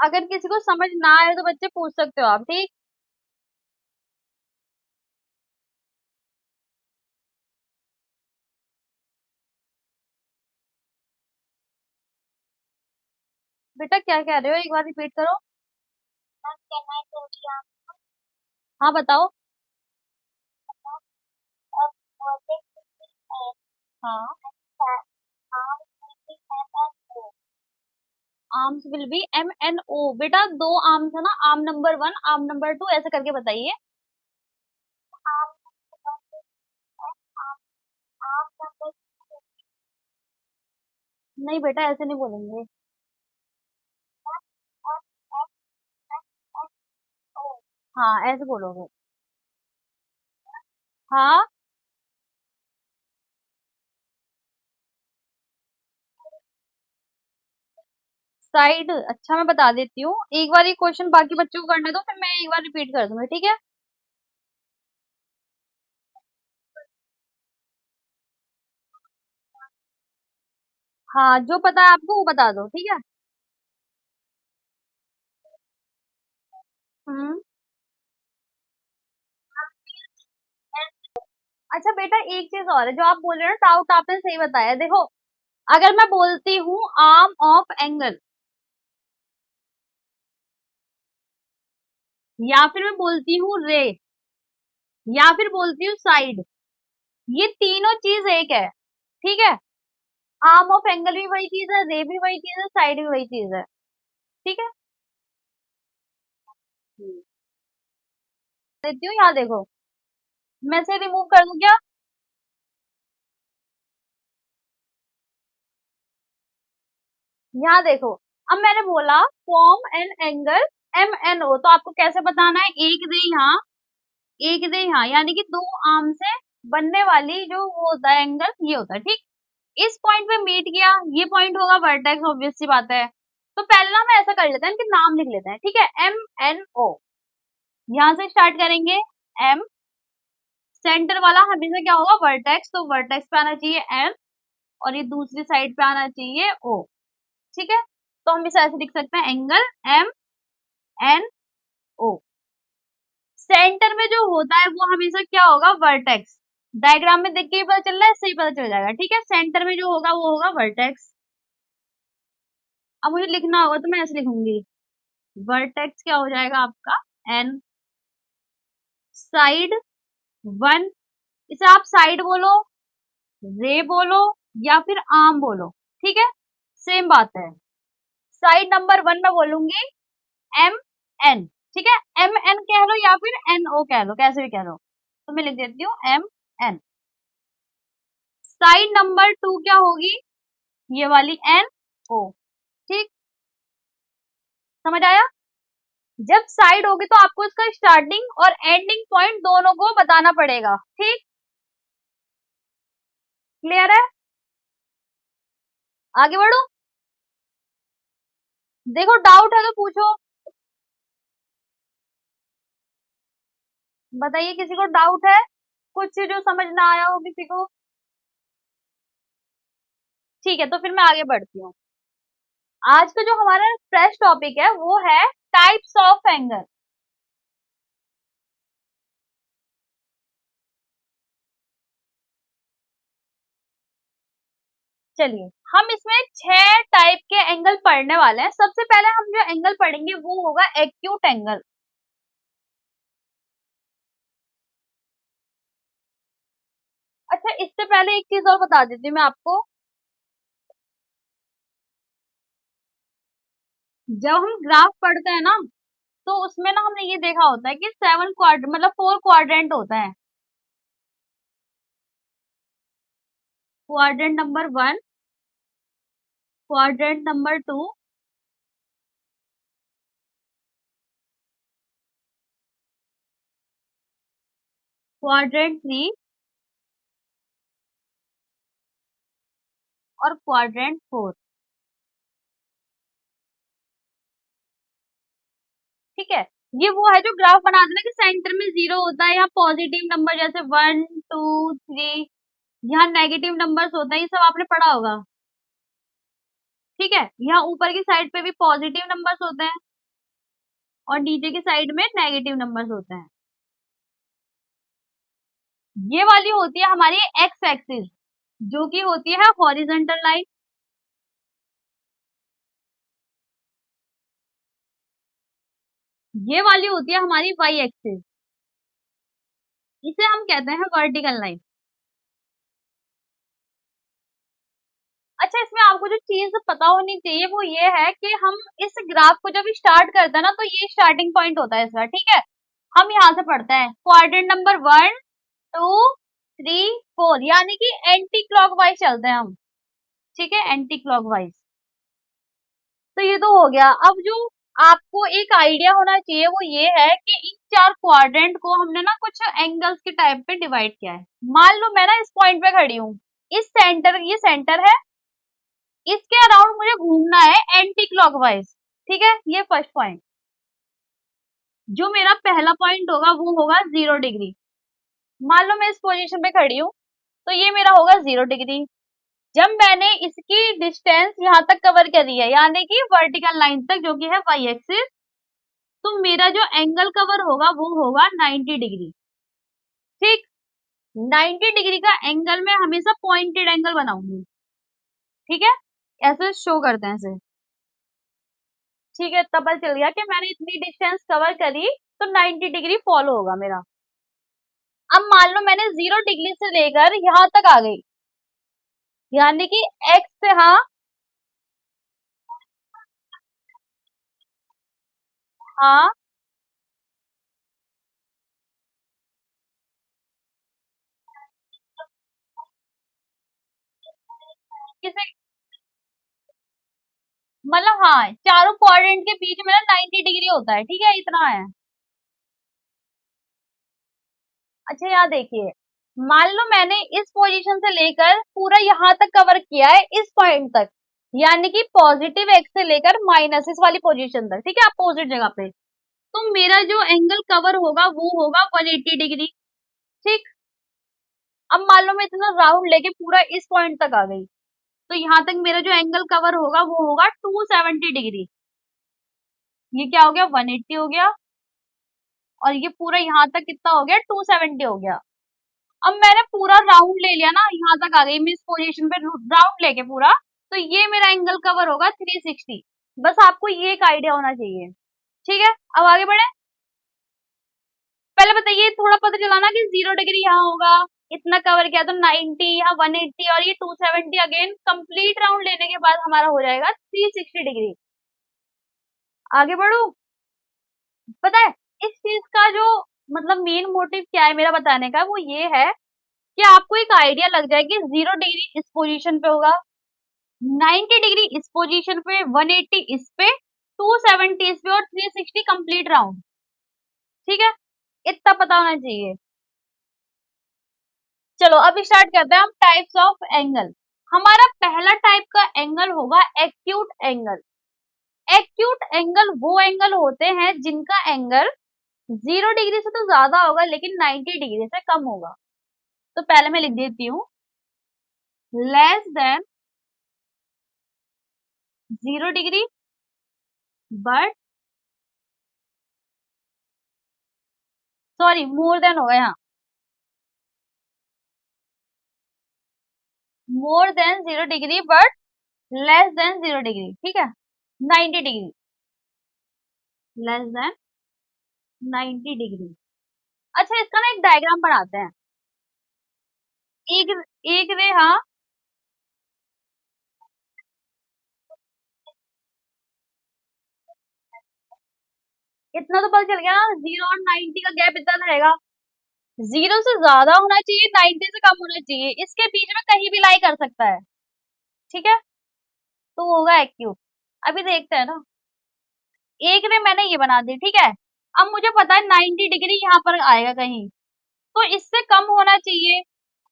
अगर किसी को समझ ना आए तो बच्चे पूछ सकते हो आप, ठीक। बेटा क्या कह रहे हो, एक बार रिपीट करो। हाँ बताओ। हाँ, आर्म्स विल बी MNO। बेटा दो आर्म्स है ना, आर्म नंबर 1, आर्म नंबर 2, ऐसे करके बताइए। नहीं बेटा ऐसे नहीं बोलेंगे। हाँ ऐसे बोलोगे। हाँ, साइड, अच्छा मैं बता देती हूँ, एक बार ये क्वेश्चन बाकी बच्चों को करने दो, फिर मैं एक बार रिपीट कर दूंगी, ठीक है। हाँ जो पता है आपको वो बता दो, ठीक है। हम्म। अच्छा बेटा एक चीज और है, जो आप बोल रहे हो ना, डाउट आपने सही बताया। देखो, अगर मैं बोलती हूँ आर्म ऑफ एंगल, या फिर मैं बोलती हूँ रे, या फिर बोलती हूँ साइड, ये तीनों चीज एक है, ठीक है। आर्म ऑफ एंगल भी वही चीज है, रे भी वही चीज है, साइड भी वही चीज है, ठीक है। देती हूँ, यहाँ देखो, मैं से रिमूव कर दूं क्या। यहाँ देखो, अब मैंने बोला फॉर्म एन एंगल MNO, तो आपको कैसे बताना है, एक रे यहाँ, एक रे यहाँ, यानी कि दो आर्म से बनने वाली जो वो होता है एंगल, ये होता है, ठीक। इस पॉइंट पे मीट किया, ये पॉइंट होगा वर्टेक्स, ऑब्वियस सी बात है। तो पहले ना हम ऐसा कर लेते हैं, इनके नाम लिख लेते हैं, ठीक है। MNO, यहाँ से स्टार्ट करेंगे, M, सेंटर वाला हमेशा क्या होगा, वर्टेक्स, तो वर्टेक्स पे आना चाहिए M, और ये दूसरी साइड पे आना चाहिए O, ठीक है। तो हम इसे ऐसे लिख सकते हैं, एंगल MNO। सेंटर में जो होता है वो हमेशा क्या होगा, वर्टेक्स। डायग्राम में देख के ही पता चल रहा है, इससे ही पता चल जाएगा, ठीक है। सेंटर में जो होगा वो होगा वर्टेक्स। अब मुझे लिखना होगा तो मैं ऐसे लिखूंगी, वर्टेक्स क्या हो जाएगा आपका, N, साइड 1, इसे आप साइड बोलो, रे बोलो, या फिर आर्म बोलो, ठीक है, सेम बात है। साइड नंबर 1 में बोलूंगी MN, ठीक है। MN कह लो या फिर NO कह लो, कैसे भी कह लो, तो मैं लिख देती हूँ MN। साइड नंबर 2 क्या होगी, ये वाली NO, ठीक, समझ आया। जब साइड होगी तो आपको इसका स्टार्टिंग और एंडिंग पॉइंट दोनों को बताना पड़ेगा, ठीक। क्लियर है, आगे बढ़ो। देखो डाउट है तो पूछो, बताइए किसी को डाउट है, कुछ जो समझ ना आया हो किसी को। ठीक है, तो फिर मैं आगे बढ़ती हूँ। आज का जो हमारा फ्रेश टॉपिक है वो है टाइप्स ऑफ एंगल। चलिए, हम इसमें 6 टाइप के एंगल पढ़ने वाले हैं। सबसे पहले हम जो एंगल पढ़ेंगे वो होगा एक्यूट एंगल। अच्छा इससे पहले एक चीज और बता देती हूँ मैं आपको, जब हम ग्राफ पढ़ते हैं ना, तो उसमें ना हमने ये देखा होता है कि 7 क्वाड्र मतलब 4 क्वाड्रेंट होता है। Quadrant number 1, quadrant number 2, quadrant 3, और क्वाड्रेंट 4, ठीक है। ये वो है जो ग्राफ बना देना कि सेंटर में 0 होता है, यहाँ पॉजिटिव नंबर जैसे 1 2 3, यहाँ नेगेटिव नंबर्स होता है, ये सब आपने पढ़ा होगा, ठीक है। यहाँ ऊपर की साइड पे भी पॉजिटिव नंबर्स होते हैं, और नीचे की साइड में नेगेटिव नंबर्स होते हैं। ये वाली होती है हमारी एक्स एक्सिस, जो कि होती है हॉरिजॉन्टल लाइन। ये वाली होती है हमारी वाई एक्सिस, इसे हम कहते हैं वर्टिकल लाइन। अच्छा, इसमें आपको जो चीज पता होनी चाहिए वो ये है कि हम इस ग्राफ को जब स्टार्ट करते हैं ना, तो ये स्टार्टिंग पॉइंट होता है इसका, ठीक है। हम यहाँ से पढ़ते हैं क्वाड्रेंट नंबर 1 2 3 4, यानी कि एंटी क्लॉकवाइज चलते हैं हम, ठीक है, एंटी क्लॉकवाइज। तो ये तो हो गया। अब जो आपको एक आइडिया होना चाहिए वो ये है कि इन चार क्वाड्रेंट को हमने ना कुछ एंगल्स के टाइप पे डिवाइड किया है। मान लो मैं ना इस पॉइंट पे खड़ी हूँ, इस सेंटर, ये सेंटर है, इसके अराउंड मुझे घूमना है एंटी क्लॉकवाइज, ठीक है। ये फर्स्ट पॉइंट, जो मेरा पहला पॉइंट होगा वो होगा 0 डिग्री। मान लो मैं इस पोजीशन पे खड़ी हूँ, तो ये मेरा होगा 0 डिग्री। जब मैंने इसकी डिस्टेंस यहाँ तक कवर करी है, यानी कि वर्टिकल लाइन तक, जो कि है वाई एक्सिस, तो मेरा जो एंगल कवर होगा वो होगा 90 डिग्री, ठीक। 90 डिग्री का एंगल मैं हमेशा पॉइंटेड एंगल बनाऊंगी, ठीक है। ऐसे शो करते हैं इसे, ठीक है। इतना पता चल गया कि मैंने इतनी डिस्टेंस कवर करी तो 90 डिग्री फॉलो होगा मेरा। अब मान लो मैंने 0 डिग्री से लेकर यहाँ तक आ गई, यानी कि एक्स से, हाँ हाँ, किसे, मतलब हाँ, चारों क्वाड्रेंट के बीच में ना 90 डिग्री होता है, ठीक है, इतना है। अच्छा, यहाँ देखिए, मान लो मैंने इस पोजीशन से लेकर पूरा यहाँ तक कवर किया है, इस पॉइंट तक, यानी कि पॉजिटिव एक्स से लेकर माइनस इस वाली पोजीशन तक, ठीक है, अपोजिट जगह पे। तो मेरा जो एंगल कवर होगा वो होगा 180 डिग्री, ठीक। अब मान लो मैं इतना राउंड लेके पूरा इस पॉइंट तक आ गई, तो यहाँ तक मेरा जो एंगल कवर होगा वो होगा 270 डिग्री। ये क्या हो गया, 180 हो गया, और ये पूरा यहाँ तक कितना हो गया, 270 हो गया। अब मैंने पूरा राउंड ले लिया ना, यहाँ तक आ गई मैं इस पोजीशन पे राउंड लेके पूरा, तो ये मेरा एंगल कवर होगा 360। बस आपको ये एक आइडिया होना चाहिए, ठीक है। अब आगे बढ़े, पहले बताइए, थोड़ा पता चला ना कि 0 डिग्री यहाँ होगा, इतना कवर किया तो 90, यहाँ 180 और ये 270, अगेन कंप्लीट राउंड लेने के बाद हमारा हो जाएगा 360 डिग्री। आगे बढ़ू, पता है इस चीज का जो मतलब मेन मोटिव क्या है मेरा बताने का, वो ये है कि आपको एक आइडिया लग जाए कि 0 डिग्री इस पोजीशन पे होगा, 90 डिग्री इस पोजीशन पे, 180 इस पे, 270 इस पे और 360 कंप्लीट राउंड, ठीक है। इतना पता होना चाहिए। चलो अब स्टार्ट करते हैं हम टाइप्स ऑफ एंगल। हमारा पहला टाइप का एंगल होगा एक्यूट एंगल। एक्यूट एंगल वो एंगल होते हैं जिनका एंगल 0 डिग्री से तो ज्यादा होगा लेकिन 90 डिग्री से कम होगा। तो पहले मैं लिख देती हूँ, less than 0 degree but, sorry more than होगा यहाँ, more than 0 degree but less than 0 degree, ठीक है, 90 डिग्री, लेस देन 90 डिग्री। अच्छा, इसका ना एक डायग्राम बनाते हैं। एक एक रे, हाँ, इतना तो पता चल गया ना, 0 और 90 का गैप इतना रहेगा, 0 से ज्यादा होना चाहिए, 90 से कम होना चाहिए, इसके बीच में कहीं भी लाई कर सकता है, ठीक है। तो होगा एक्यूट। अभी देखते हैं ना, एक रे मैंने ये बना दी, ठीक है। अब मुझे पता है 90 डिग्री यहाँ पर आएगा कहीं, तो इससे कम होना चाहिए,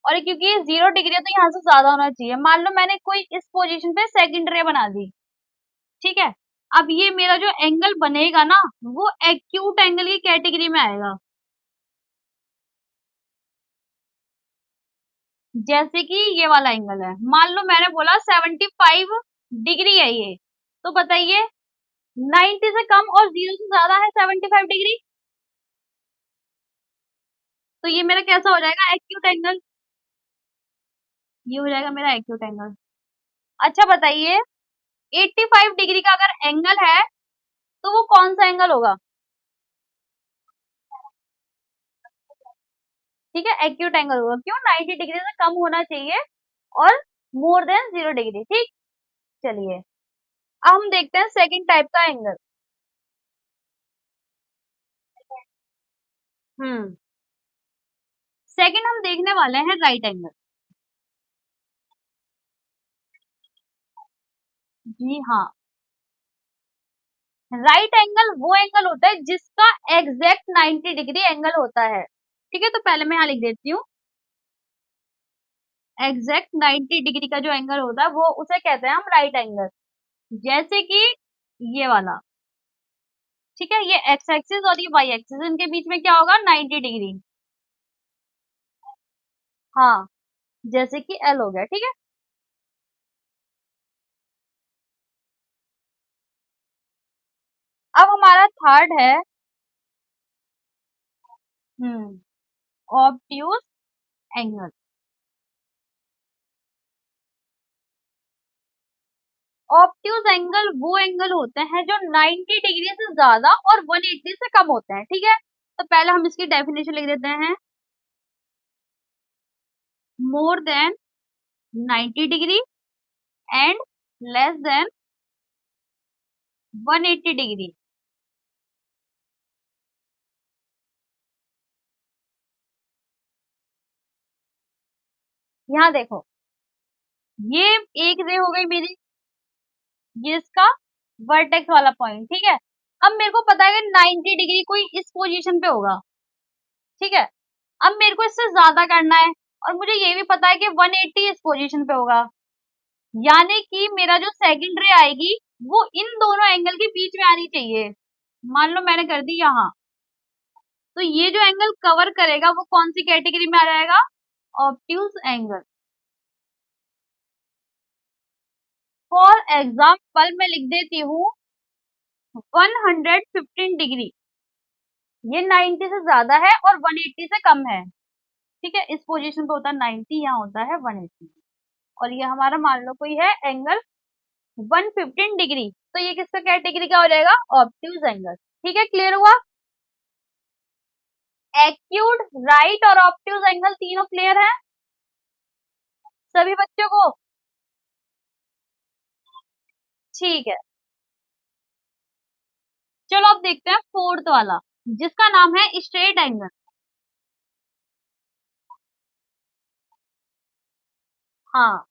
और क्योंकि ये 0 डिग्री है तो यहाँ से ज्यादा होना चाहिए। मान लो मैंने कोई इस पोजीशन पे सेकंड रे बना दी, ठीक है। अब ये मेरा जो एंगल बनेगा ना, वो एक्यूट एंगल की कैटेगरी में आएगा। जैसे कि ये वाला एंगल है, मान लो मैंने बोला 75 डिग्री है ये, तो बताइए 90 से कम और 0 से ज्यादा है 75 डिग्री, तो ये मेरा कैसा हो जाएगा, एक्यूट एंगल। ये हो जाएगा मेरा एक्यूट एंगल। अच्छा बताइए, 85 डिग्री का अगर एंगल है तो वो कौन सा एंगल होगा? ठीक है, एक्यूट एंगल होगा। क्यों? 90 डिग्री से कम होना चाहिए और मोर देन 0 डिग्री। ठीक, चलिए अब हम देखते हैं सेकंड टाइप का एंगल। हम्म, सेकंड हम देखने वाले हैं राइट एंगल। जी हाँ, राइट एंगल वो एंगल होता है जिसका एग्जैक्ट 90 डिग्री एंगल होता है। ठीक है, तो पहले मैं यहाँ लिख देती हूँ, एग्जैक्ट 90 डिग्री का जो एंगल होता है वो उसे कहते हैं हम राइट एंगल। जैसे कि ये वाला, ठीक है, ये एक्स एक्सिस और ये वाई एक्सिस, इनके बीच में क्या होगा, 90 डिग्री। हाँ, जैसे कि एल हो गया। ठीक है, अब हमारा थर्ड है ऑब्ट्यूज एंगल। ऑब्ट्यूज एंगल वो एंगल होते हैं जो 90 डिग्री से ज्यादा और 180 से कम होते हैं। ठीक है, तो पहले हम इसकी डेफिनेशन लिख देते हैं, more than 90 degree and less than 180 degree. यहाँ देखो, ये एक रे हो गई मेरी, ये इसका वर्टेक्स वाला पॉइंट। ठीक है, अब मेरे को पता है कि 90 डिग्री कोई इस पोजीशन पे होगा। ठीक है, अब मेरे को इससे ज्यादा करना है और मुझे ये भी पता है कि 180 इस पोजीशन पे होगा, यानी कि मेरा जो सेकंड रे आएगी वो इन दोनों एंगल के बीच में आनी चाहिए। मान लो मैंने कर दी यहाँ, तो ये जो एंगल कवर करेगा वो कौन सी कैटेगरी में आ जाएगा, ऑब्ट्यूज एंगल। फॉर एग्जाम्पल मैं लिख देती हूँ 115 डिग्री, ये 90 से ज्यादा है और 180 से कम है। ठीक है, इस पोजीशन पे होता है 90, यहाँ होता है 180, और ये हमारा मान लो कोई है एंगल 115 डिग्री, तो ये किसका कैटेगरी का हो जाएगा, ऑब्ट्यूज एंगल। ठीक है, क्लियर हुआ? एक्यूट, राइट और ऑब्ट्यूज एंगल तीनों क्लियर है सभी बच्चों को? ठीक है, चलो अब देखते हैं फोर्थ वाला, जिसका नाम है स्ट्रेट एंगल। हाँ,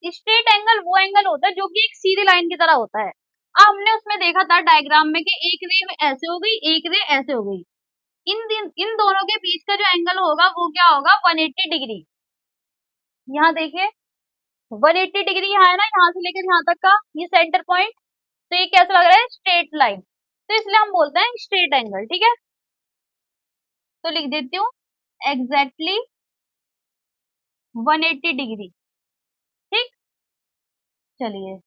स्ट्रेट एंगल वो एंगल होता है जो कि एक सीधी लाइन की तरह होता है। अब हमने उसमें देखा था डायग्राम में कि एक रे ऐसे हो गई, एक रे ऐसे हो गई, इन दोनों के बीच का जो एंगल होगा वो क्या होगा, 180 डिग्री। यहाँ देखिए, 180 डिग्री यहाँ है ना, यहाँ से लेकर यहाँ तक का ये सेंटर पॉइंट, तो ये कैसा लग रहा है, स्ट्रेट लाइन, तो इसलिए हम बोलते हैं स्ट्रेट एंगल। ठीक है, तो लिख देती हूँ एग्जैक्टली 180 डिग्री। ठीक, चलिए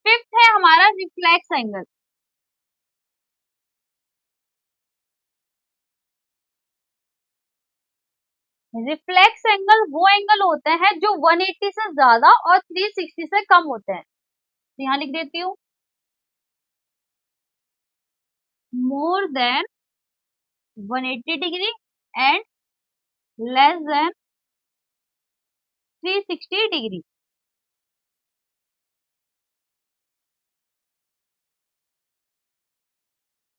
फिफ्थ है हमारा रिफ्लेक्स एंगल। रिफ्लेक्स एंगल वो एंगल होते हैं जो 180 से ज्यादा और 360 से कम होते हैं। तो यहाँ लिख देती हूँ, more than 180 degree and less than 360 degree.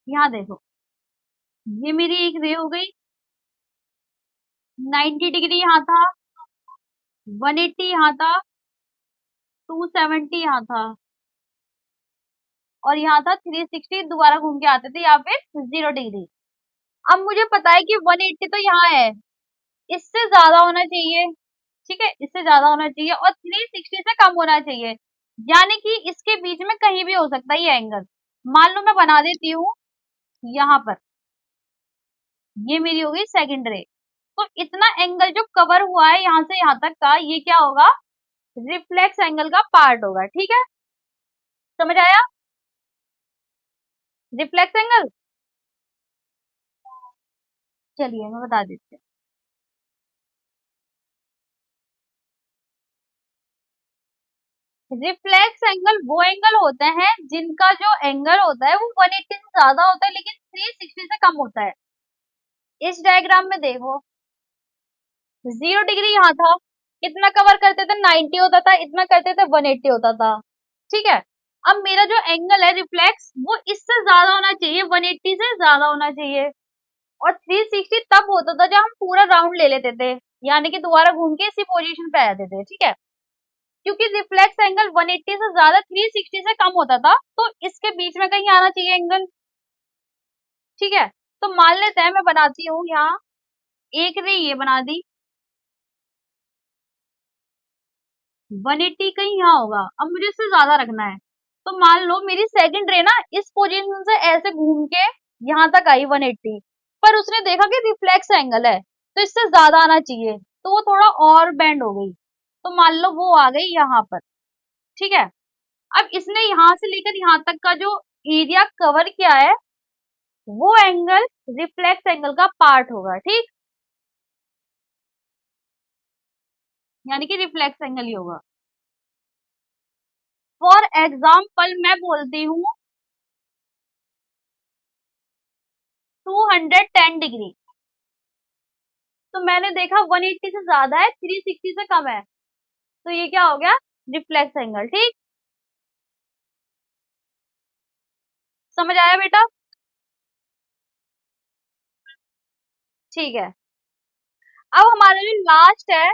यहाँ देखो, ये मेरी एक रे हो गई, 90 डिग्री यहाँ था, 180 यहाँ था, 270 यहाँ था, और यहाँ था 360, दोबारा घूम के आते थे या फिर 0 डिग्री। अब मुझे पता है कि 180 तो यहाँ है, इससे ज्यादा होना चाहिए। ठीक है, इससे ज्यादा होना चाहिए और 360 से कम होना चाहिए, यानी कि इसके बीच में कहीं भी हो सकता है ये एंगल। मान लो मैं बना देती हूँ यहाँ पर, ये मेरी हो गई सेकंड रे, तो इतना एंगल जो कवर हुआ है यहाँ से यहाँ तक का, ये क्या होगा, रिफ्लेक्स एंगल का पार्ट होगा, ठीक है, समझ आया? रिफ्लेक्स एंगल, चलिए मैं बता देती हूँ। रिफ्लेक्स एंगल वो एंगल होते हैं जिनका जो एंगल होता है वो 180 से ज्यादा होता है लेकिन 360 से कम होता है। इस डायग्राम में देखो, 0 डिग्री यहाँ था, इतना कवर करते थे 90 होता था, इतना करते थे 180 होता था, ठीक है। अब मेरा जो एंगल है रिफ्लेक्स वो इससे ज्यादा होना चाहिए, 180 से ज्यादा होना चाहिए। और 360 तब होता था जब हम पूरा राउंड ले लेते थे, यानी कि दोबारा घूम के इसी पोजीशन पे आ जाते थे, ठीक है। क्योंकि रिफ्लेक्स एंगल 180 से ज्यादा 360 से कम होता था, तो इसके बीच में कहीं आना चाहिए एंगल, ठीक है। तो मान लेते हैं मैं बनाती हूँ यहाँ एक रे ये बना दी, 180 कहीं यहाँ होगा, अब मुझे इससे ज्यादा रखना है। तो मान लो मेरी सेकंड रे ना इस पोजीशन से ऐसे घूम के यहाँ तक आई 180, पर उसने देखा कि रिफ्लेक्स एंगल है तो इससे ज्यादा आना चाहिए, तो वो थोड़ा और बेंड हो गई, तो मान लो वो आ गई यहाँ पर, ठीक है। अब इसने यहाँ से लेकर यहाँ तक का जो एरिया कवर किया है वो एंगल रिफ्लेक्स एंगल का पार्ट होगा, ठीक, यानी कि रिफ्लेक्स एंगल ही होगा। फॉर एग्जाम्पल मैं बोलती हूँ 210 डिग्री, तो मैंने देखा 180 से ज्यादा है 360 से कम है, तो ये क्या हो गया, रिफ्लेक्स एंगल, ठीक, समझ आया बेटा? ठीक है। अब हमारा जो लास्ट है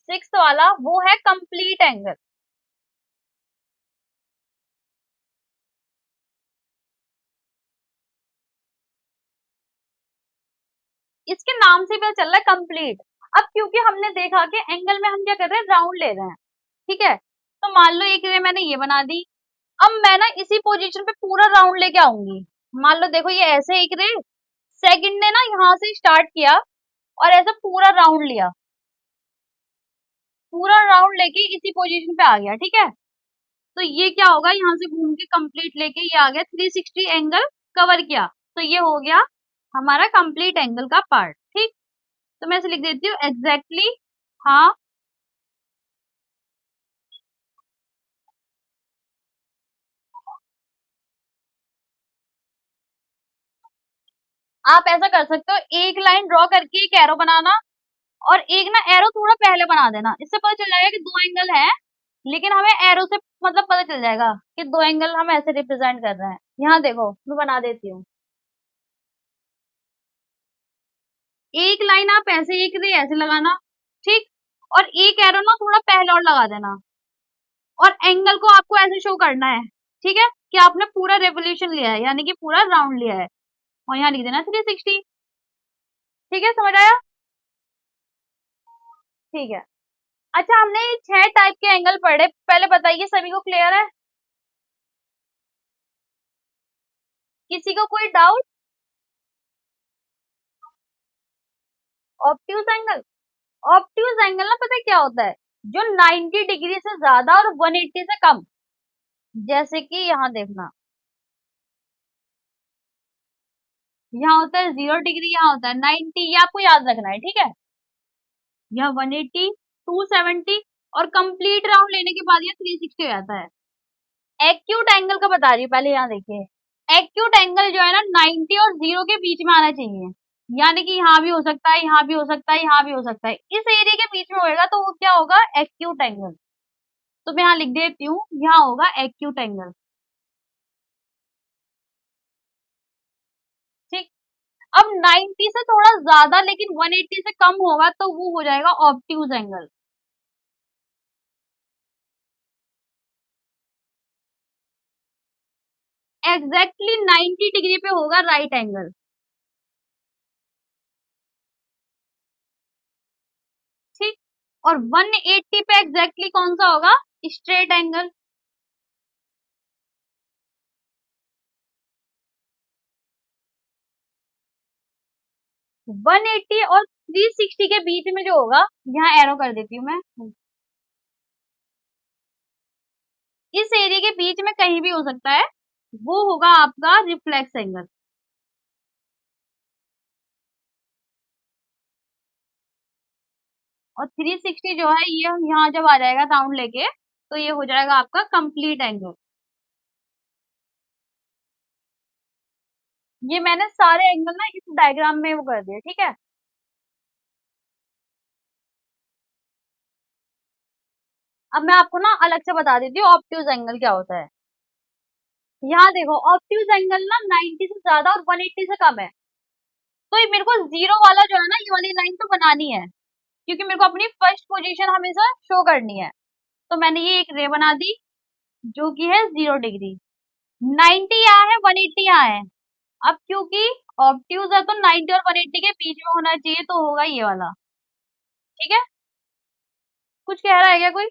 सिक्स्थ वाला वो है कंप्लीट एंगल। इसके नाम से पता चल रहा है कंप्लीट। अब क्योंकि हमने देखा कि एंगल में हम क्या कर रहे हैं, राउंड ले रहे हैं, ठीक है। तो मान लो एक रे मैंने ये बना दी, अब मैं ना इसी पोजीशन पे पूरा राउंड लेके आऊंगी। मान लो देखो ये ऐसे एक रे, सेकंड ने ना यहाँ से स्टार्ट किया और ऐसा पूरा राउंड लिया, पूरा राउंड लेके इसी पोजीशन पे आ गया, ठीक है। तो ये क्या होगा, यहाँ से घूम के कंप्लीट लेके ये आ गया, 360 एंगल कवर किया, तो ये हो गया हमारा कंप्लीट एंगल का पार्ट, ठीक। तो मैं इसे लिख देती हूँ एग्जैक्टली, हाँ, आप ऐसा कर सकते हो, एक लाइन ड्रॉ करके एक एरो बनाना और एक ना एरो थोड़ा पहले बना देना, इससे पता चल जाएगा कि दो एंगल है, लेकिन हमें एरो से मतलब पता चल जाएगा कि दो एंगल हम ऐसे रिप्रेजेंट कर रहे हैं। यहाँ देखो मैं बना देती हूँ, एक लाइन आप ऐसे एक रे ऐसे लगाना, ठीक, और एक एरो ना थोड़ा पहले और लगा देना, और एंगल को आपको ऐसे शो करना है, ठीक है, कि आपने पूरा रेवोल्यूशन लिया है, यानी कि पूरा राउंड लिया है, और यहाँ लिख देना 360, ठीक है, समझ आया? ठीक है। अच्छा, हमने 6 टाइप के एंगल पढ़े, पहले बताइए सभी को क्लियर है? किसी को कोई doubt? Obtuse angle, obtuse angle ना पता है क्या होता है, जो 90 डिग्री से ज्यादा और 180 से कम, जैसे कि यहाँ देखना, यहाँ होता है 0 डिग्री, यहाँ होता है 90, ये आपको याद रखना है, ठीक है। यहाँ 180, 270 और कंप्लीट राउंड लेने के बाद ये 360 हो जाता है। एक्यूट एंगल का बता रही हूँ, पहले यहाँ देखिए, एक्यूट एंगल जो है ना 90 और 0 के बीच में आना चाहिए, यानी कि यहाँ भी हो सकता है, यहाँ भी हो सकता है, यहाँ भी हो सकता है, इस एरिया के बीच में होएगा तो वो क्या होगा, एक्यूट एंगल। तो मैं यहाँ लिख देती हूँ, यहाँ होगा एक्यूट एंगल, ठीक। अब 90 से थोड़ा ज्यादा लेकिन 180 से कम होगा तो वो हो जाएगा ऑब्ट्यूज एंगल। एग्जैक्टली 90 डिग्री पे होगा राइट एंगल, ठीक। और 180 पे एग्जैक्टली कौन सा होगा, स्ट्रेट एंगल। 180 और 360 के बीच में जो होगा, यहाँ एरो कर देती हूँ मैं, इस एरिया के बीच में कहीं भी हो सकता है, वो होगा आपका रिफ्लेक्स एंगल। और 360 जो है ये यहाँ जब आ जाएगा राउंड लेके, तो ये हो जाएगा आपका कंप्लीट एंगल। ये मैंने सारे एंगल ना इस डायग्राम में वो कर दिए, ठीक है। अब मैं आपको ना अलग से बता देती हूँ ऑब्ट्यूज एंगल क्या होता है। यहाँ देखो, ऑब्ट्यूज एंगल ना 90 से ज्यादा और 180 से कम है, तो ये मेरे को जीरो वाला जो है ना, ये वाली लाइन तो बनानी है, क्योंकि मेरे को अपनी फर्स्ट पोजीशन हमेशा शो करनी है। तो मैंने ये एक रे बना दी जो कि है 0 डिग्री। 90 यहाँ है, 180 यहाँ है। अब क्योंकि ऑब्ट्यूज है तो 90 और 180 के बीच में होना चाहिए, तो होगा ये वाला, ठीक है। कुछ कह रहा है क्या कोई?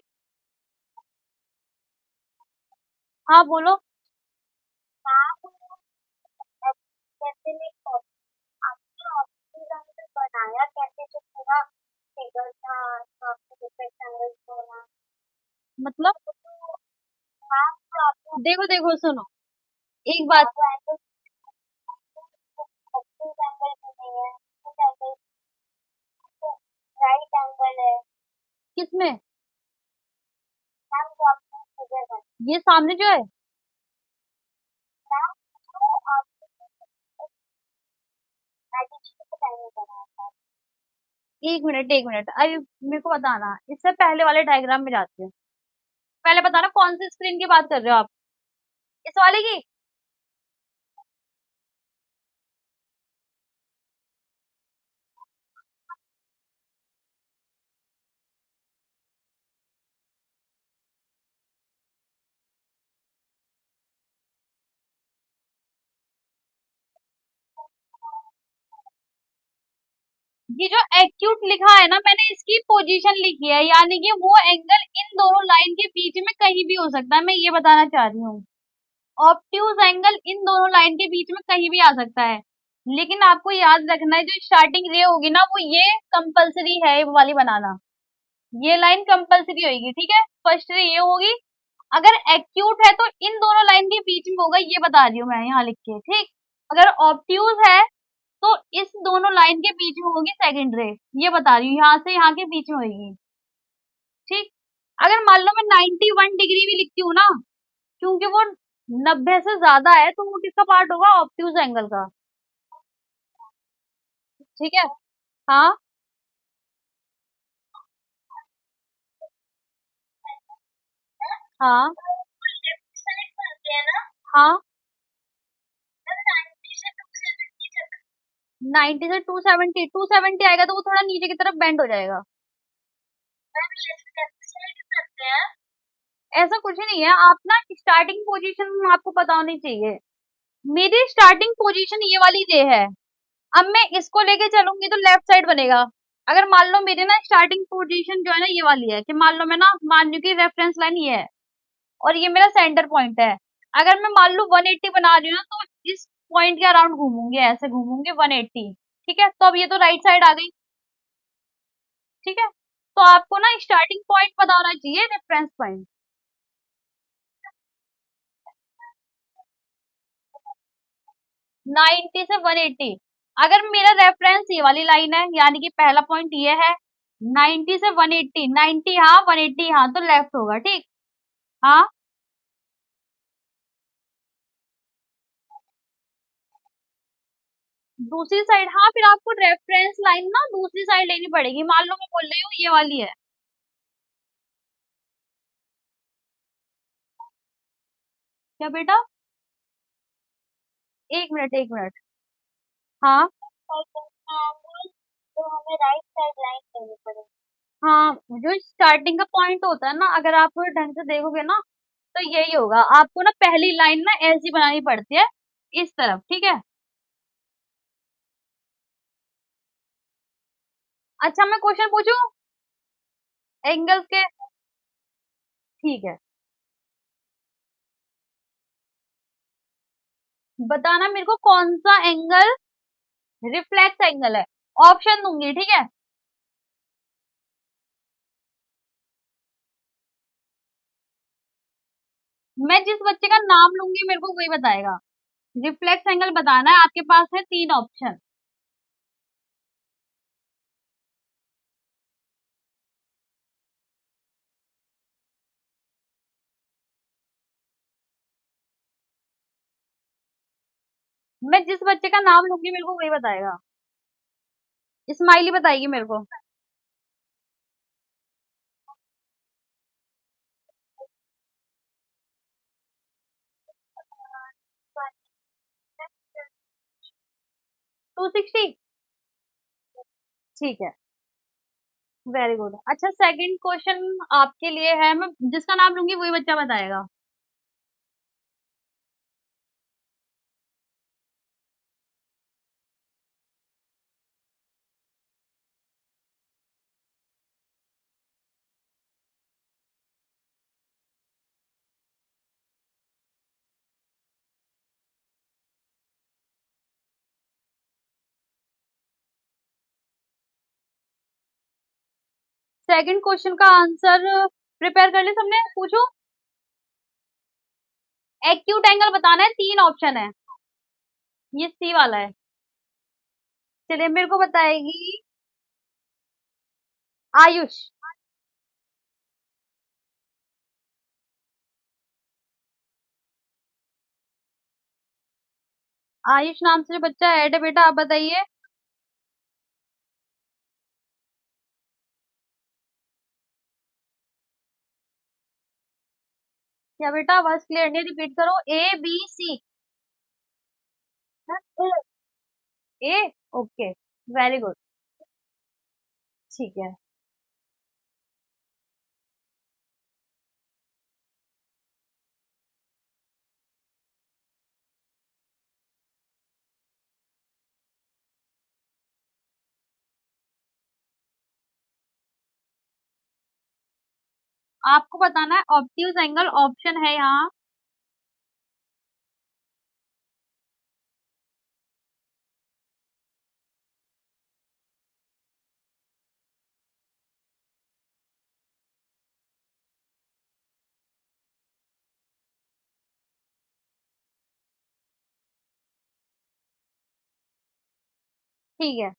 हाँ बोलो। कैसे में आपने ऑब्जेक्ट हमने बनाया कैसे, जो पूरा फिगर था तो आपको डिफरेंट एंगल्स होना मतलब। हाँ तो आपको देखो देखो सुनो, एक बात, ऑब्ट्यूज एंगल भी नहीं है, कुछ एंगल राइट एंगल है। किसमें? मैम जो आपने फिगर है, ये सामने जो है, मैम जो आपने मैजिक टाइम में बनाया था। एक मिनट एक मिनट, अरे मेरे को बताना, इससे पहले वाले डायग्राम में जाते हैं। पहले बताना कौन सी स्क्रीन की बात कर रहे हो आप, इस वाले की? ये जो एक्यूट लिखा है ना, मैंने इसकी पोजीशन लिखी है, यानी कि वो एंगल इन दोनों लाइन के बीच में कहीं भी हो सकता है, मैं ये बताना चाह रही हूँ। ऑब्ट्यूज एंगल इन दोनों लाइन के बीच में कहीं भी आ सकता है, लेकिन आपको याद रखना है जो स्टार्टिंग रे होगी ना, वो ये कंपलसरी है, ये वाली बनाना, ये लाइन कंपलसरी होगी, ठीक है। फर्स्ट रे ये होगी, अगर एक्यूट है तो इन दोनों लाइन के बीच में होगा, ये बता रही हूँ मैं यहाँ लिख के, ठीक। अगर ऑब्ट्यूज है तो इस दोनों लाइन के बीच में होगी सेकंड रे, ये बता रही हूँ, यहाँ से यहाँ के बीच में होगी, ठीक। अगर मान लो मैं 91 डिग्री भी लिखती हूँ ना, क्योंकि वो 90 से ज्यादा है, तो वो किसका पार्ट होगा? ऑब्ट्यूज एंगल का, ठीक है। हाँ हाँ हाँ, 90 से 270, 270 आएगा तो वो थोड़ा नीचे की तरफ बेंड हो जाएगा। ऐसा कुछ नहीं है, आप ना स्टार्टिंग पोजीशन आपको पता होनी चाहिए। मेरी स्टार्टिंग पोजीशन ये वाली रे है, अब मैं इसको लेके चलूंगी तो लेफ्ट साइड बनेगा। अगर मान लो मेरी ना स्टार्टिंग पोजीशन जो है ना ये वाली है, कि मान लो मैं ना मान लू की रेफरेंस लाइन ये है और ये मेरा सेंटर पॉइंट है, अगर मैं मान लू 180 बना रही हूँ ना, तो इस पॉइंट के अराउंड घूमूंगी, ऐसे घूमूंगी 180, ठीक है। तो अब ये तो राइट साइड आ गई, ठीक है। तो आपको ना स्टार्टिंग पॉइंट पता होना चाहिए, रेफरेंस पॉइंट। 90 से 180, अगर मेरा रेफरेंस ये वाली लाइन है, यानी कि पहला पॉइंट ये है, 90 से 180, 90 हाँ 180 हाँ, तो लेफ्ट होगा, ठीक। हाँ दूसरी साइड, हाँ फिर आपको रेफरेंस लाइन ना दूसरी साइड लेनी पड़ेगी, मान लो मैं बोल रही हूँ ये वाली है। क्या बेटा? एक मिनट एक मिनट। हाँ तो हमें राइट साइड लाइन लेनी पड़ेगी। हाँ, जो स्टार्टिंग का पॉइंट होता है ना, अगर आप ढंग से देखोगे ना, तो यही होगा। आपको ना पहली लाइन ना ऐसी बनानी पड़ती है, इस तरफ, ठीक है। अच्छा मैं क्वेश्चन पूछूं एंगल्स के? ठीक है, बताना मेरे को कौन सा एंगल रिफ्लेक्स एंगल है। ऑप्शन दूंगी, ठीक है। मैं जिस बच्चे का नाम लूंगी मेरे को वही बताएगा। रिफ्लेक्स एंगल बताना है, आपके पास है 3 ऑप्शन। मैं जिस बच्चे का नाम लूंगी मेरे को वही बताएगा। स्माइली बताएगी मेरे को। 260। ठीक है, वेरी गुड। अच्छा, सेकंड क्वेश्चन आपके लिए है, मैं जिसका नाम लूंगी वही बच्चा बताएगा। सेकंड क्वेश्चन का आंसर प्रिपेयर कर ले सबने, पूछो। एक्यूट एंगल बताना है, 3 ऑप्शन है। ये सी वाला है। चलिए, मेरे को बताएगी आयुष। आयुष नाम से जो बच्चा ऐड है बेटा, आप बताइए। क्या बेटा, आवाज क्लियर नहीं, रिपीट करो। A B C. A. Okay, very good. ठीक है। आपको बताना है ऑब्ट्यूज एंगल, ऑप्शन है यहाँ। ठीक है,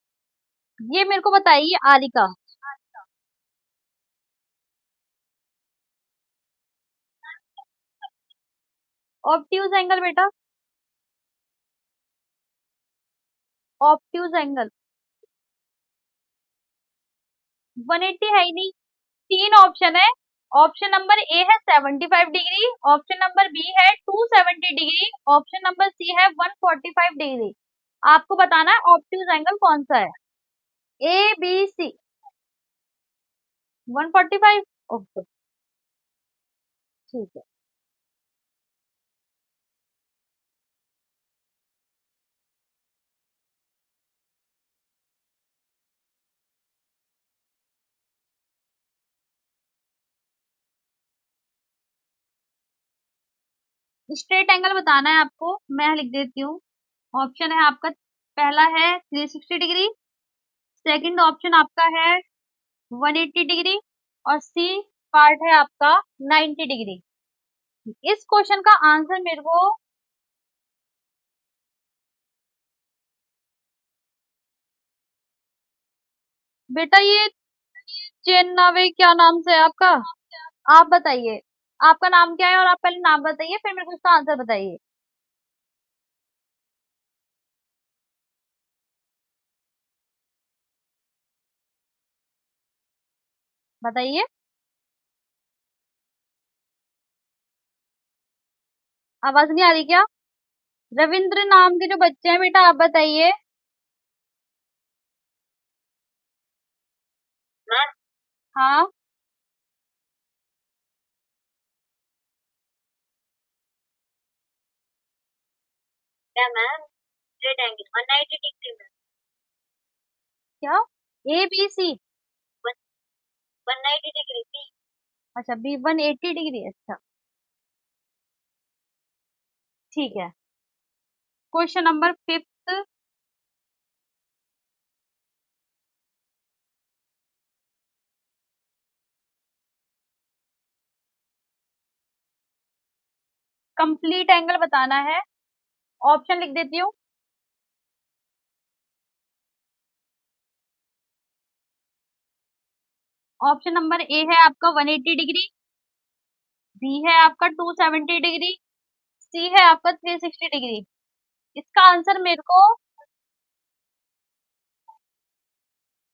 ये मेरे को बताइए आलिका। ऑब्ट्यूज एंगल बेटा, ऑब्ट्यूज एंगल 180 है ही नहीं। 3 ऑप्शन है। ऑप्शन नंबर ए है 75 डिग्री, ऑप्शन नंबर बी है 270 डिग्री, ऑप्शन नंबर सी है 145 डिग्री। आपको बताना है ऑब्ट्यूज एंगल कौन सा है। ए बी सी। 145। ओके, ठीक है। स्ट्रेट एंगल बताना है आपको, मैं लिख देती हूँ। ऑप्शन है आपका, पहला है 360 डिग्री, सेकंड ऑप्शन आपका है 180 डिग्री, और सी पार्ट है आपका 90 डिग्री। इस क्वेश्चन का आंसर मेरे को, बेटा ये चेन्नवे, क्या नाम से है आपका? आप बताइए, आपका नाम क्या है, और आप पहले नाम बताइए फिर मेरे को इसका आंसर बताइए। बताइए। आवाज नहीं आ रही क्या? रविंद्र नाम के जो बच्चे हैं बेटा, आप बताइए। हाँ। क्या मैम? स्ट्रेट एंगल 190 डिग्री में। क्या? A B C. 190 degree B. अच्छा, बी 180 डिग्री, अच्छा। ठीक है। Question number fifth. Complete angle बताना है। ऑप्शन लिख देती हूँ। ऑप्शन नंबर ए है आपका 180 डिग्री, बी है आपका 270 डिग्री, सी है आपका 360 डिग्री। इसका आंसर मेरे को,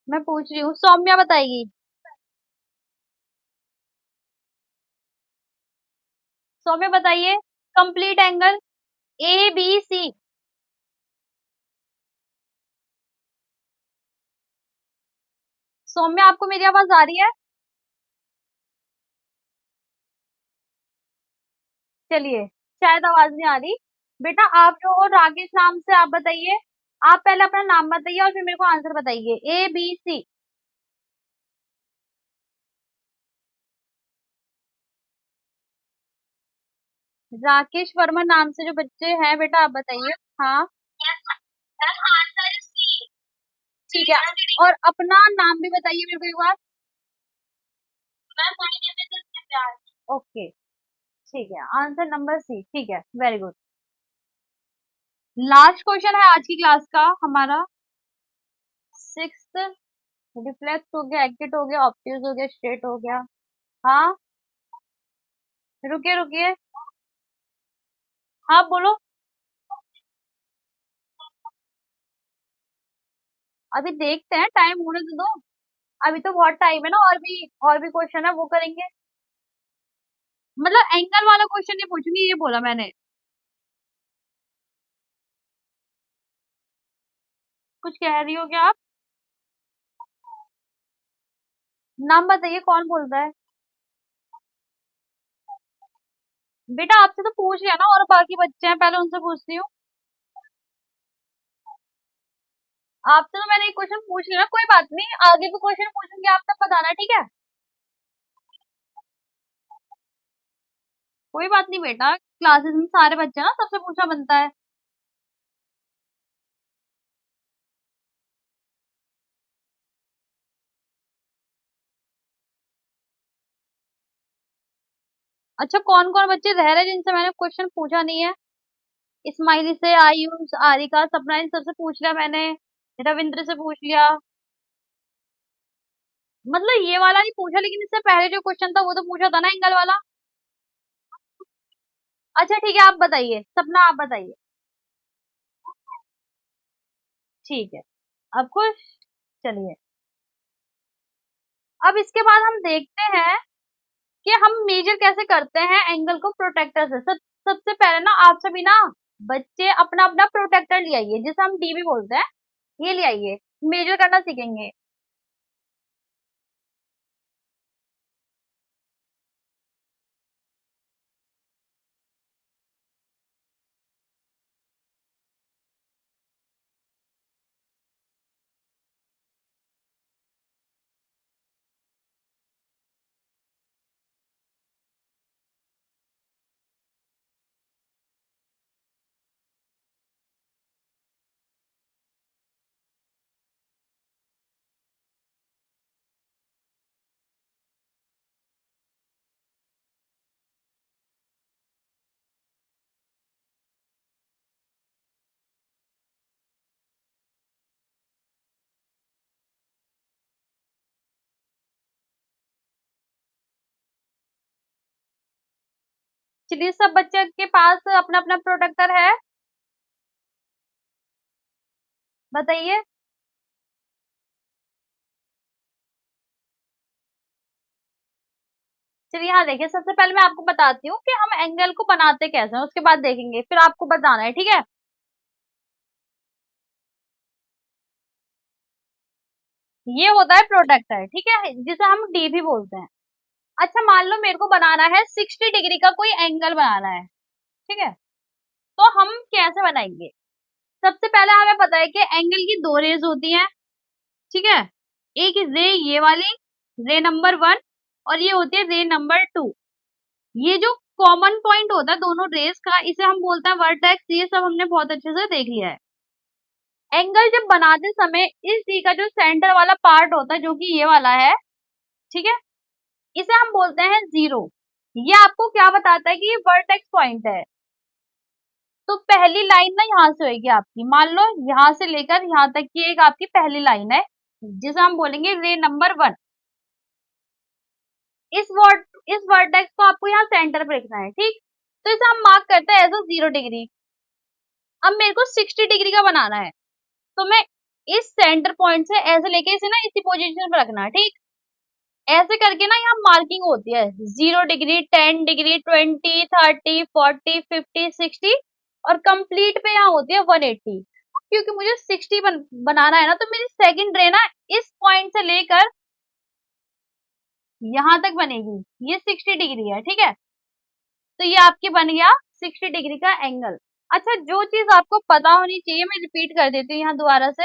मैं पूछ रही हूँ, सौम्या बताएगी। सौम्या बताइए, complete angle A B C. Saumya आपको मेरी आवाज आ रही है? चलिए, शायद आवाज नहीं आ रही। बेटा आप जो हो राकेश नाम से, आप बताइए। आप पहले अपना नाम बताइए और फिर मेरे को आंसर बताइए, A B C. Rakesh Verma नाम से जो बच्चे हैं, बेटा आप बताइए। हाँ, ठीक है। और अपना नाम भी बताइए मेरे को एक बार। ओके, ठीक है, आंसर नंबर सी, ठीक है, वेरी गुड। लास्ट क्वेश्चन है आज की क्लास का हमारा। सिक्स्थ, रिफ्लेक्स हो गया, एक्ट हो गया, ऑप्टिक्स हो गया, स्ट्रेट हो गया। हाँ, रुकिए रुकिए। हाँ बोलो। अभी देखते हैं, टाइम होने तो दो। अभी तो बहुत टाइम है ना, और भी क्वेश्चन है, वो करेंगे। मतलब एंगल वाला क्वेश्चन नहीं पूछूंगी, ये बोला मैंने। कुछ कह रही हो क्या आप? नाम बताइए, कौन बोल रहा है? बेटा आपसे तो पूछ लिया ना, और बाकी बच्चे हैं, पहले उनसे पूछती हूँ। आपसे तो मैंने एक क्वेश्चन पूछ लिया ना, कोई बात नहीं, आगे भी क्वेश्चन पूछूंगी, आप तब बताना, ठीक है? कोई बात नहीं बेटा, क्लासेस में सारे बच्चे हैं ना, सबसे पूछना बनता है। अच्छा, कौन कौन बच्चे रह रहे हैं जिनसे मैंने क्वेश्चन पूछा नहीं है? इस्माइली से, आयुष, आरिका, सपना, इन सबसे पूछ लिया मैंने। रविंद्र से पूछ लिया। मतलब ये वाला नहीं पूछा, लेकिन इससे पहले जो क्वेश्चन था वो तो पूछा था ना, एंगल वाला। अच्छा ठीक है, आप बताइए, सपना आप बताइए। ठीक है, अब खुश। चलिए, अब इसके बाद हम देखते हैं कि हम मेजर कैसे करते हैं एंगल को प्रोटेक्टर से। सबसे पहले ना, आप सभी ना बच्चे अपना अपना प्रोटेक्टर ले आइए, जिसे हम डीबी बोलते हैं, ये ले आइए, मेजर करना सीखेंगे। चलिए, सब बच्चे के पास अपना अपना प्रोटेक्टर है, बताइए। चलिए, यहाँ देखिए, सबसे पहले मैं आपको बताती हूँ कि हम एंगल को बनाते कैसे हैं, उसके बाद देखेंगे, फिर आपको बताना है, ठीक है? ये होता है प्रोटेक्टर, ठीक है, जिसे हम डी भी बोलते हैं। अच्छा, मान लो मेरे को बनाना है 60 डिग्री का कोई एंगल बनाना है, ठीक है? तो हम कैसे बनाएंगे? सबसे पहले हमें पता है कि एंगल की दो रेज होती हैं, ठीक है? एक रे ये वाली, रे नंबर 1, और ये होती है रे नंबर 2। ये जो कॉमन पॉइंट होता है दोनों रेस का, इसे हम बोलते हैं वर्टेक्स। ये सब हमने बहुत अच्छे से देख लिया है। एंगल जब बनाते समय इस डी का जो सेंटर वाला पार्ट होता है, जो कि ये वाला है, ठीक है, इसे हम बोलते हैं जीरो। ये आपको क्या बताता है कि ये वर्टेक्स पॉइंट है। तो पहली लाइन ना यहाँ से होगी आपकी, मान लो यहाँ से लेकर यहाँ तक की एक आपकी पहली लाइन है, जिसे हम बोलेंगे रे नंबर 1। इस वर्टेक्स को आपको यहाँ सेंटर पे रखना है, ठीक। तो इसे हम मार्क करते हैं एज अ 0 डिग्री। अब मेरे को 60 डिग्री का बनाना है, तो मैं इस सेंटर पॉइंट से ऐसे लेके इसे ना इसी पोजीशन पे रखना है, ठीक। ऐसे करके ना यहाँ मार्किंग होती है 0 डिग्री, 10 डिग्री, 20, 30, 40, 50, 60 और कंप्लीट पे यहाँ होती है 180। क्योंकि मुझे 60 बनाना है ना, तो मेरी सेकंड रे ना इस पॉइंट से लेकर यहाँ तक बनेगी, ये 60 डिग्री है, ठीक है। तो ये आपकी बन गया 60 डिग्री का एंगल। अच्छा, जो चीज आपको पता होनी चाहिए मैं रिपीट कर देती हूँ यहाँ दोबारा से।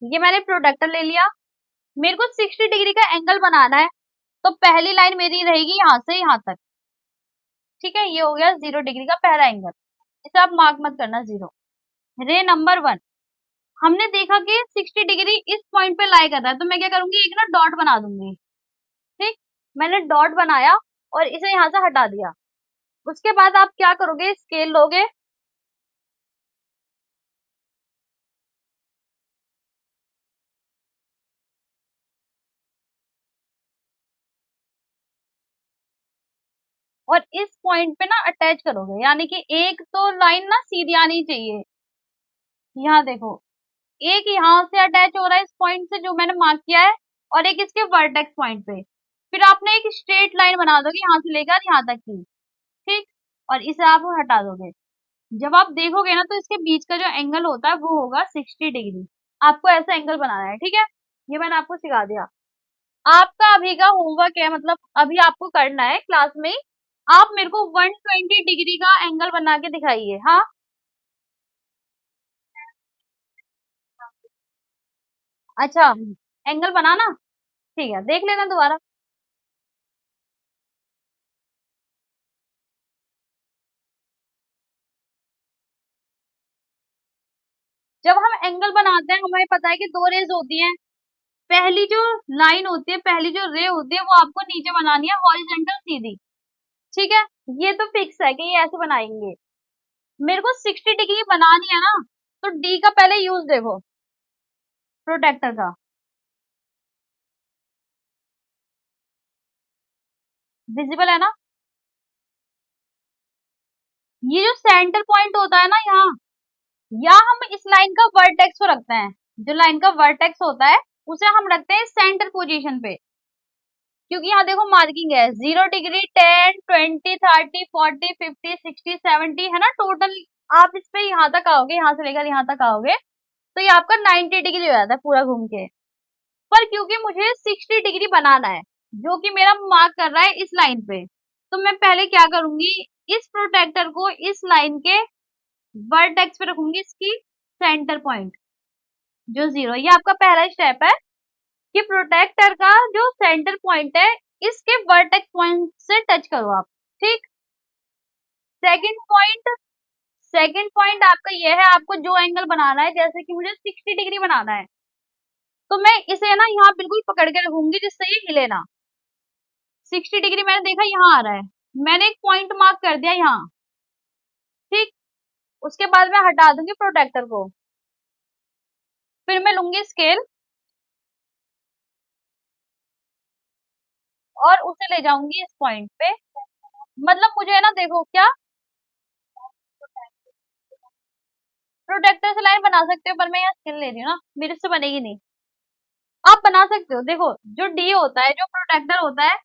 ये मैंने प्रोडक्टर ले लिया, मेरे को 60 डिग्री का एंगल बनाना है, तो पहली लाइन मेरी रहेगी यहाँ से यहाँ तक, ठीक है। ये हो गया 0 डिग्री का पहला एंगल, इसे आप मार्क मत करना 0। रे नंबर 1, हमने देखा कि 60 डिग्री इस पॉइंट पे लाई कर रहा है, तो मैं क्या करूंगी, एक ना डॉट बना दूंगी, ठीक। मैंने डॉट बनाया और इसे यहाँ से हटा दिया। उसके बाद आप क्या करोगे, स्केल लोगे और इस पॉइंट पे ना अटैच करोगे, यानी कि एक तो लाइन ना सीधी आनी चाहिए। यहाँ देखो, एक यहाँ से अटैच हो रहा है इस पॉइंट से जो मैंने मार्क किया है, और एक इसके वर्टेक्स पॉइंट पे। फिर आपने एक स्ट्रेट लाइन बना दोगे यहाँ से लेकर यहाँ तक की, ठीक। और इसे आप हटा दोगे। जब आप देखोगे ना, तो इसके बीच का जो एंगल होता है वो होगा 60 डिग्री। आपको ऐसा एंगल बनाना है, ठीक है। ये मैंने आपको सिखा दिया। आपका अभी का होमवर्क है, मतलब अभी आपको करना है क्लास में ही, आप मेरे को 120 डिग्री का एंगल बना के दिखाइए। हाँ, अच्छा, एंगल बनाना, ठीक है, देख लेना दोबारा। जब हम एंगल बनाते हैं, हमें पता है कि दो रेज होती हैं। पहली जो लाइन होती है, पहली जो रे होती है, वो आपको नीचे बनानी है हॉरिजेंटल सीधी, ठीक है। ये तो फिक्स है कि ये ऐसे बनाएंगे। मेरे को 60 डिग्री बनानी है ना, तो डी का पहले यूज देखो, प्रोटेक्टर का, विजिबल है ना। ये जो सेंटर पॉइंट होता है ना यहाँ, या हम इस लाइन का वर्टेक्स को रखते हैं, जो लाइन का वर्टेक्स होता है उसे हम रखते हैं सेंटर पोजीशन पे। क्योंकि यहाँ देखो मार्किंग है 0 डिग्री, 10, 20, 30, 40, 50, 60, 70 है ना टोटल। आप इस पे यहाँ तक आओगे, यहाँ से लेकर यहाँ तक आओगे, तो ये आपका 90 डिग्री हो जाता है पूरा घूम के। पर क्योंकि मुझे 60 डिग्री बनाना है, जो कि मेरा मार्क कर रहा है इस लाइन पे, तो मैं पहले क्या करूंगी, इस प्रोटेक्टर को इस लाइन के वर्टेक्स पे रखूंगी, इसकी सेंटर पॉइंट जो 0, ये आपका पहला स्टेप है कि प्रोटेक्टर का जो सेंटर पॉइंट है इसके वर्टेक्स पॉइंट से टच करो आप, ठीक। सेकंड पॉइंट, सेकंड पॉइंट आपका ये है, आपको जो एंगल बनाना है, जैसे कि मुझे 60 डिग्री बनाना है, तो मैं इसे ना यहाँ बिल्कुल पकड़ के रखूंगी जिससे ये हिले ना। 60 डिग्री मैंने देखा यहाँ आ रहा है, मैंने एक पॉइंट मार्क कर दिया यहाँ, ठीक। उसके बाद मैं हटा दूंगी प्रोटेक्टर को, फिर मैं लूंगी स्केल और उसे ले जाऊंगी इस पॉइंट पे। मतलब मुझे है ना, देखो क्या, प्रोटेक्टर से लाइन बना सकते हो, पर मैं यहाँ स्केल ले रही हूँ ना, मेरे से बनेगी नहीं। आप बना सकते हो, देखो जो डी होता है, जो प्रोटेक्टर होता है,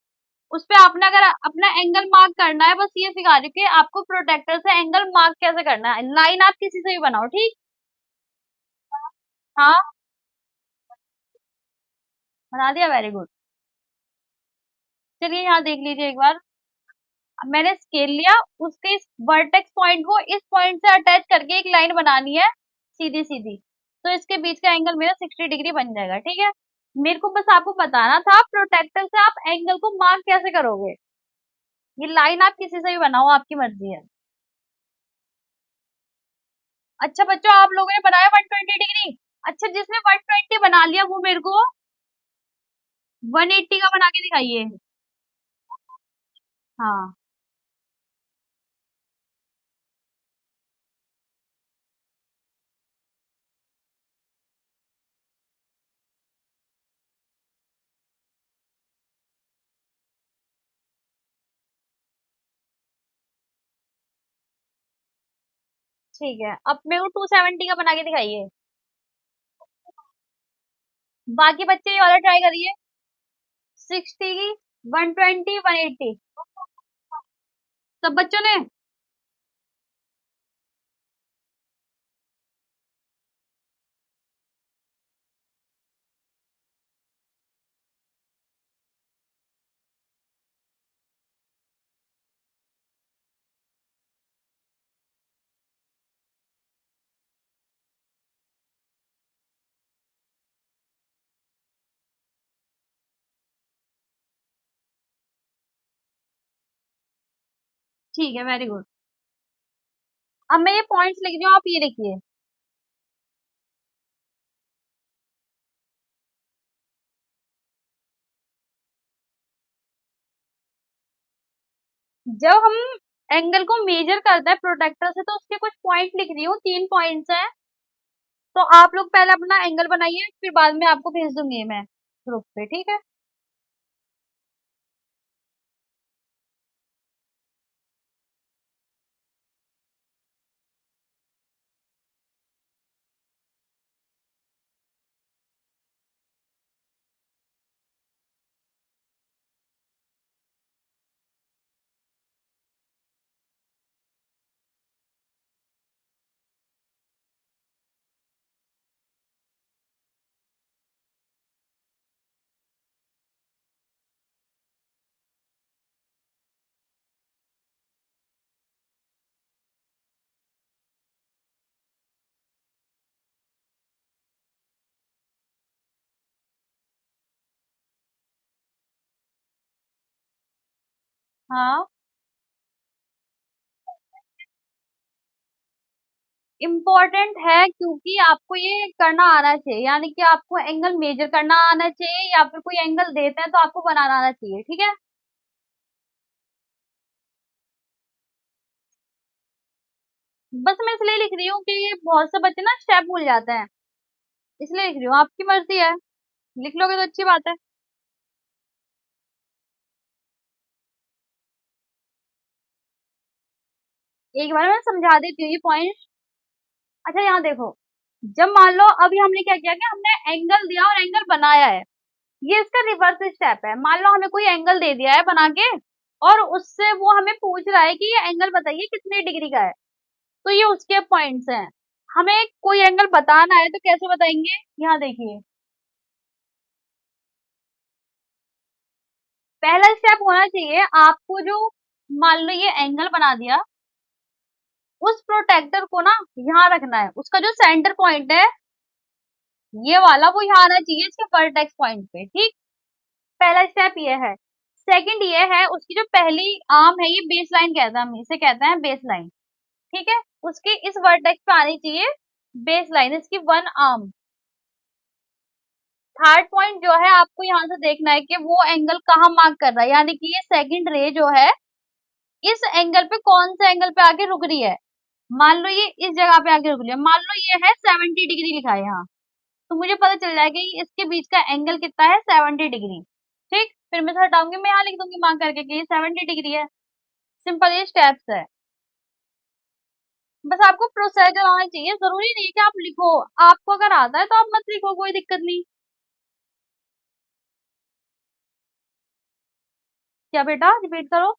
उस पे आपने अगर अपना एंगल मार्क करना है, बस ये सिखा रही हूँ कि आपको प्रोटेक्टर से एंगल मार्क कैसे करना है। लाइन आप किसी से भी बनाओ, ठीक। हाँ, बना दिया, वेरी गुड। चलिए यहाँ देख लीजिए एक बार। अब मैंने स्केल लिया, उसके इस वर्टेक्स पॉइंट को इस पॉइंट से अटैच करके एक लाइन बनानी है सीधी सीधी, तो इसके बीच का एंगल मेरा 60 डिग्री बन जाएगा, ठीक है। मेरे को बस आपको बताना था प्रोटेक्टर से आप एंगल को मार्क कैसे करोगे। ये लाइन आप किसी से भी बनाओ, आपकी मर्जी है। अच्छा बच्चों, आप लोगों ने बनाया 120 डिग्री। अच्छा, जिसने 120 बना लिया वो मेरे को 180 का बना के दिखाइए। हाँ ठीक है, अब मेरे को 270 का बना के दिखाइए। बाकी बच्चे ये वाला ट्राई करिए। 60, 120, 180। सब बच्चों ने। ठीक है, वेरी गुड। अब मैं ये पॉइंट्स लिख रही हूँ, आप ये लिखिए। जब हम एंगल को मेजर करते हैं प्रोटेक्टर से, तो उसके कुछ पॉइंट लिख रही हूँ, 3 पॉइंट्स हैं। तो आप लोग पहले अपना एंगल बनाइए, फिर बाद में आपको भेज दूंगी मैं ग्रुप पे, ठीक है। हाँ, इम्पोर्टेंट है क्योंकि आपको ये करना आना चाहिए, यानी कि आपको एंगल मेजर करना आना चाहिए, या फिर कोई एंगल देते हैं तो आपको बनाना आना चाहिए, ठीक है। बस मैं इसलिए लिख रही हूँ कि बहुत से बच्चे ना स्टेप भूल जाते हैं, इसलिए लिख रही हूँ, आपकी मर्जी है। लिख लोगे तो अच्छी बात है। एक बार मैं समझा देती हूँ ये पॉइंट। अच्छा, यहाँ देखो। जब मान लो अभी हमने क्या किया कि हमने एंगल दिया और एंगल बनाया है, ये इसका रिवर्स स्टेप है। मान लो हमें कोई एंगल दे दिया है बना के, और उससे वो हमें पूछ रहा है कि ये एंगल बताइए कितने डिग्री का है। तो ये उसके पॉइंट्स हैं। हमें कोई एंगल बताना है तो कैसे बताएंगे? यहाँ देखिए, पहला स्टेप होना चाहिए आपको, जो मान लो ये एंगल बना दिया, उस प्रोटेक्टर को ना यहाँ रखना है, उसका जो सेंटर पॉइंट है ये वाला, वो यहाँ आना चाहिए इसके वर्टेक्स पॉइंट पे, ठीक। पहला स्टेप ये है। सेकंड ये है, उसकी जो पहली आर्म है, ये बेस लाइन कहते हैं, हम इसे कहते हैं बेस लाइन, ठीक है। उसके इस वर्टेक्स पे आनी चाहिए बेस लाइन, इसकी वन आर्म। थर्ड पॉइंट जो है, आपको यहाँ से देखना है कि वो एंगल कहाँ मार्क कर रहा है, यानी कि ये सेकंड रे जो है इस एंगल पे कौन से एंगल पे आके रुक रही है। मान लो ये इस जगह पे आके रुक रही है, मान लो ये है 70 डिग्री लिखा है यहाँ, तो मुझे पता चल जाएगा कि इसके बीच का एंगल कितना है, 70 डिग्री। ठीक, फिर मैं इसे हटाऊंगी, मैं यहाँ लिख दूंगी मार्क करके कि ये 70 डिग्री है। सिंपल ये स्टेप्स है। बस आपको प्रोसीजर आना चाहिए, जरूरी नहीं कि आप लिखो। आपको अगर आता है तो आप मत लिखो, कोई दिक्कत नहीं। क्या बेटा, रिपीट करो।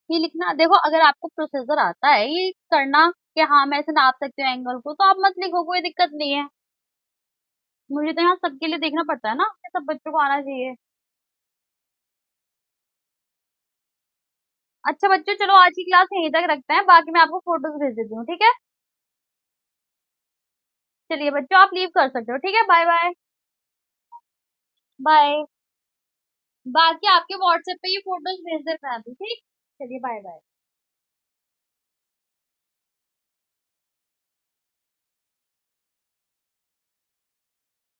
ये लिखना देखो, अगर आपको प्रोसीजर आता है ये करना कि हाँ मैं ऐसे नाप सकती हूँ एंगल को, तो आप मत लिखो, कोई दिक्कत नहीं है। मुझे तो यहाँ सबके लिए देखना पड़ता है ना, सब बच्चों को आना चाहिए। अच्छा बच्चों, चलो आज की क्लास यहीं तक रखते हैं, बाकी मैं आपको फोटोज भेज देती हूँ, ठीक है। चलिए बच्चों, आप लीव कर सकते हो, ठीक है। Bye bye. बाय। बाकी आपके व्हाट्सएप पे ये फोटोज भेज देना अभी, ठीक। चलिए, बाय बाय।